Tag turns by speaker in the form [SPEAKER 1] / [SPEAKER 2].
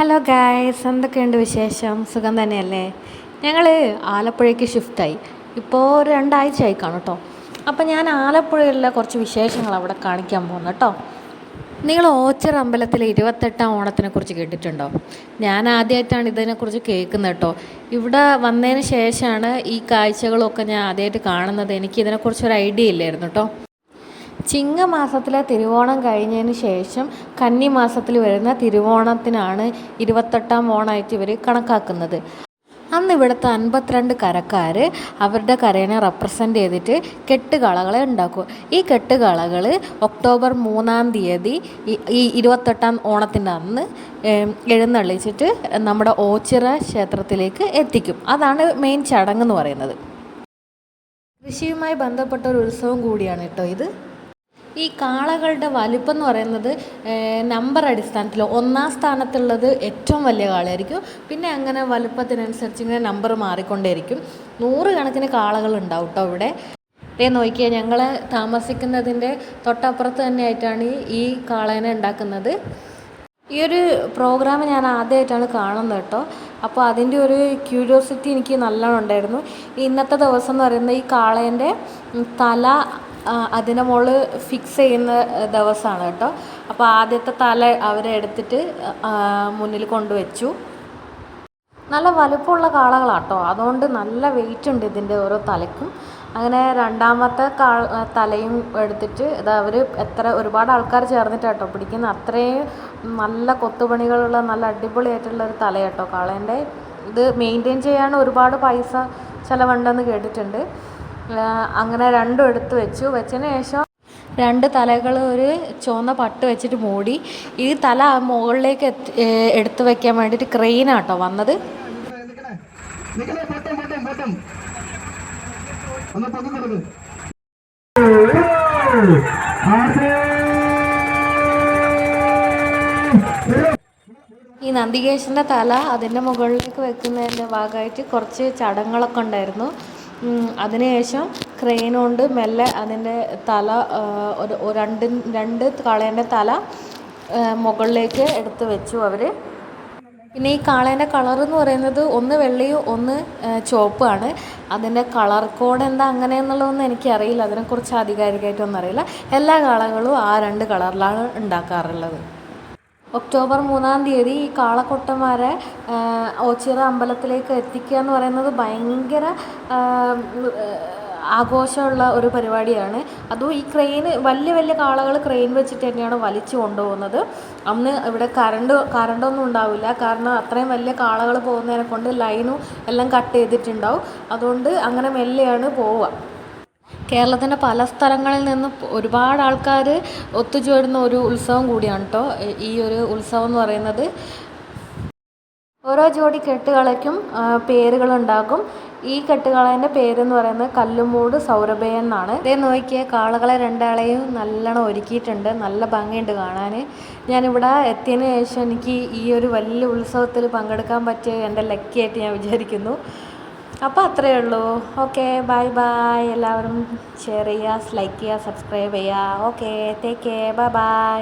[SPEAKER 1] Hello guys, എന്തൊക്കെയുണ്ട് വിശേഷം? സുഖം തന്നെയല്ലേ? ഞങ്ങൾ ആലപ്പുഴയ്ക്ക് ഷിഫ്റ്റായി. ഇപ്പോൾ ഒരു 2 ആഴ്ചയായി കാണും കേട്ടോ. അപ്പോൾ ഞാൻ ആലപ്പുഴയിലെ കുറച്ച് വിശേഷങ്ങൾ അവിടെ കാണിക്കാൻ പോകുന്നു കേട്ടോ. നിങ്ങൾ ഓച്ചിറ അമ്പലത്തിലെ 28ാം ഓണത്തിനെക്കുറിച്ച് കേട്ടിട്ടുണ്ടോ? ഞാൻ ആദ്യമായിട്ടാണ് ഇതിനെക്കുറിച്ച് കേൾക്കുന്നത് കേട്ടോ. ഇവിടെ വന്നതിന് ശേഷമാണ് ഈ കാഴ്ചകളൊക്കെ ഞാൻ ആദ്യമായിട്ട് കാണുന്നത്. എനിക്ക് ഇതിനെക്കുറിച്ചൊരു ഐഡിയ ഇല്ലായിരുന്നു കേട്ടോ. ചിങ്ങമാസത്തിലെ തിരുവോണം കഴിഞ്ഞതിന് ശേഷം കന്നിമാസത്തിൽ വരുന്ന തിരുവോണത്തിനാണ് 28ാം ഓണമായിട്ട് ഇവർ കണക്കാക്കുന്നത്. അന്ന് ഇവിടുത്തെ 52 കരക്കാർ അവരുടെ കരേനെ റെപ്രസെൻ്റ് ചെയ്തിട്ട് കെട്ടുകളകളെ ഉണ്ടാക്കും. ഈ കെട്ടുകളകൾ ഒക്ടോബർ 3-ാം തീയതി ഈ 28ാം ഓണത്തിൻ്റെ അന്ന് എഴുന്നള്ളിച്ചിട്ട് നമ്മുടെ ഓച്ചിറ ക്ഷേത്രത്തിലേക്ക് എത്തിക്കും. അതാണ് മെയിൻ ചടങ്ങെന്ന് പറയുന്നത്. കൃഷിയുമായി ബന്ധപ്പെട്ട ഒരു ഉത്സവം കൂടിയാണ് കേട്ടോ ഇത്. ഈ കാളകളുടെ വലിപ്പം എന്ന് പറയുന്നത് നമ്പർ അടിസ്ഥാനത്തിൽ 1-ാം സ്ഥാനത്തുള്ളത് ഏറ്റവും വലിയ കാളയായിരിക്കും. പിന്നെ അങ്ങനെ വലുപ്പത്തിനനുസരിച്ച് ഇങ്ങനെ നമ്പർ മാറിക്കൊണ്ടേയിരിക്കും. 100 കണക്കിന് കാളകൾ ഉണ്ടാവും കേട്ടോ ഇവിടെ. നോക്കിയാൽ ഞങ്ങൾ താമസിക്കുന്നതിൻ്റെ തൊട്ടപ്പുറത്ത് തന്നെയായിട്ടാണ് ഈ കാളേനെ ഉണ്ടാക്കുന്നത്. ഈ ഒരു പ്രോഗ്രാം ഞാൻ ആദ്യമായിട്ടാണ് കാണുന്നത് കേട്ടോ. അപ്പോൾ അതിൻ്റെ ഒരു ക്യൂരിയോസിറ്റി എനിക്ക് നല്ലോണം ഉണ്ടായിരുന്നു. ഇന്നത്തെ ദിവസം എന്ന് പറയുന്നത് ഈ കാളേൻ്റെ തല അതിൻ്റെ മുകളിൽ ഫിക്സ് ചെയ്യുന്ന ദിവസമാണ് കേട്ടോ. അപ്പോൾ ആദ്യത്തെ തല അവരെ എടുത്തിട്ട് മുന്നിൽ കൊണ്ടുവച്ചു. നല്ല വലുപ്പമുള്ള കാളകളാണ് കേട്ടോ. അതുകൊണ്ട് നല്ല വെയിറ്റ് ഉണ്ട് ഇതിൻ്റെ ഓരോ തലയ്ക്കും. അങ്ങനെ രണ്ടാമത്തെ തലയും എടുത്തിട്ട് അവർ ഒരുപാട് ആൾക്കാർ ചേർന്നിട്ടാണ് കേട്ടോ പിടിക്കുന്നത്. അത്രയും നല്ല കൊത്തുപണികളുള്ള നല്ല അടിപൊളിയായിട്ടുള്ള ഒരു തല കേട്ടോ കാളേൻ്റെ. ഇത് മെയിൻറ്റെയിൻ ചെയ്യാൻ ഒരുപാട് പൈസ ചിലവുണ്ടെന്ന് കേട്ടിട്ടുണ്ട്. അങ്ങനെ രണ്ടും എടുത്ത് വെച്ചതിന് ശേഷം 2 തലകൾ ഒരു ചുവന്ന പട്ട് വെച്ചിട്ട് മൂടി. ഈ തല മുകളിലേക്ക് എടുത്തു വെക്കാൻ വേണ്ടിയിട്ട് ക്രെയിനാട്ടോ വന്നത്. ഈ നന്ദികേശൻ്റെ തല അതിൻ്റെ മുകളിലേക്ക് വെക്കുന്നതിൻ്റെ ഭാഗമായിട്ട് കുറച്ച് ചടങ്ങുകളൊക്കെ ഉണ്ടായിരുന്നു. അതിനുശേഷം ക്രെയിൻ കൊണ്ട് മെല്ലെ അതിൻ്റെ തല രണ്ട് കാളേൻ്റെ തല മുകളിലേക്ക് എടുത്ത് വെച്ചു അവർ. പിന്നെ ഈ കാളേൻ്റെ കളറെന്ന് പറയുന്നത് ഒന്ന് വെള്ളയും ഒന്ന് ചുവപ്പുമാണ്. അതിൻ്റെ കളർ കോഡ് എന്താ അങ്ങനെയെന്നുള്ളതൊന്നും എനിക്കറിയില്ല. അതിനെക്കുറിച്ച് ആധികാരികമായിട്ടൊന്നും അറിയില്ല. എല്ലാ കാളകളും ആ 2 കളറിലാണ് ഉണ്ടാക്കാറുള്ളത്. ഒക്ടോബർ 3-ാം തീയതി ഈ കാളക്കൊട്ടന്മാരെ ഓച്ചിറ അമ്പലത്തിലേക്ക് എത്തിക്കുക എന്ന് പറയുന്നത് ഭയങ്കര ആഘോഷമുള്ള ഒരു പരിപാടിയാണ്. അതും ഈ വലിയ വലിയ കാളകൾ ക്രെയിൻ വെച്ചിട്ട് തന്നെയാണ് വലിച്ചു കൊണ്ടുപോകുന്നത്. അന്ന് ഇവിടെ കറണ്ടൊന്നും ഉണ്ടാവില്ല. കാരണം അത്രയും വലിയ കാളകൾ പോകുന്നതിനെ കൊണ്ട് ലൈനും എല്ലാം കട്ട് ചെയ്തിട്ടുണ്ടാവും. അതുകൊണ്ട് അങ്ങനെ മെല്ലെയാണ് പോവുക. കേരളത്തിൻ്റെ പല സ്ഥലങ്ങളിൽ നിന്നും ഒരുപാട് ആൾക്കാർ ഒത്തുചേരുന്ന ഒരു ഉത്സവം കൂടിയാണ് കേട്ടോ ഈ ഒരു ഉത്സവം എന്ന് പറയുന്നത്. ഓരോ ജോഡി കെട്ടുകളയ്ക്കും പേരുകളുണ്ടാകും. ഈ കെട്ടുകളേൻ്റെ പേരെന്ന് പറയുന്നത് കല്ലുമൂട് സൗരഭയൻ എന്നാണ്. ഇതേ നോക്കിയ കാളകളെ 2 നല്ലോണം ഒരുക്കിയിട്ടുണ്ട്. നല്ല ഭംഗിയുണ്ട് കാണാൻ. ഞാനിവിടെ എത്തിയതിന് ശേഷം എനിക്ക് ഈ ഒരു വലിയ ഉത്സവത്തിൽ പങ്കെടുക്കാൻ പറ്റിയ എൻ്റെ ലക്കിയായിട്ട് ഞാൻ വിചാരിക്കുന്നു. അപ്പോൾ അത്രയേ ഉള്ളൂ. Okay, bye bye. എല്ലാവരും ഷെയർ ചെയ്യുക, ലൈക്ക് ചെയ്യുക, സബ്സ്ക്രൈബ് ചെയ്യുക. Okay, take care, bye bye.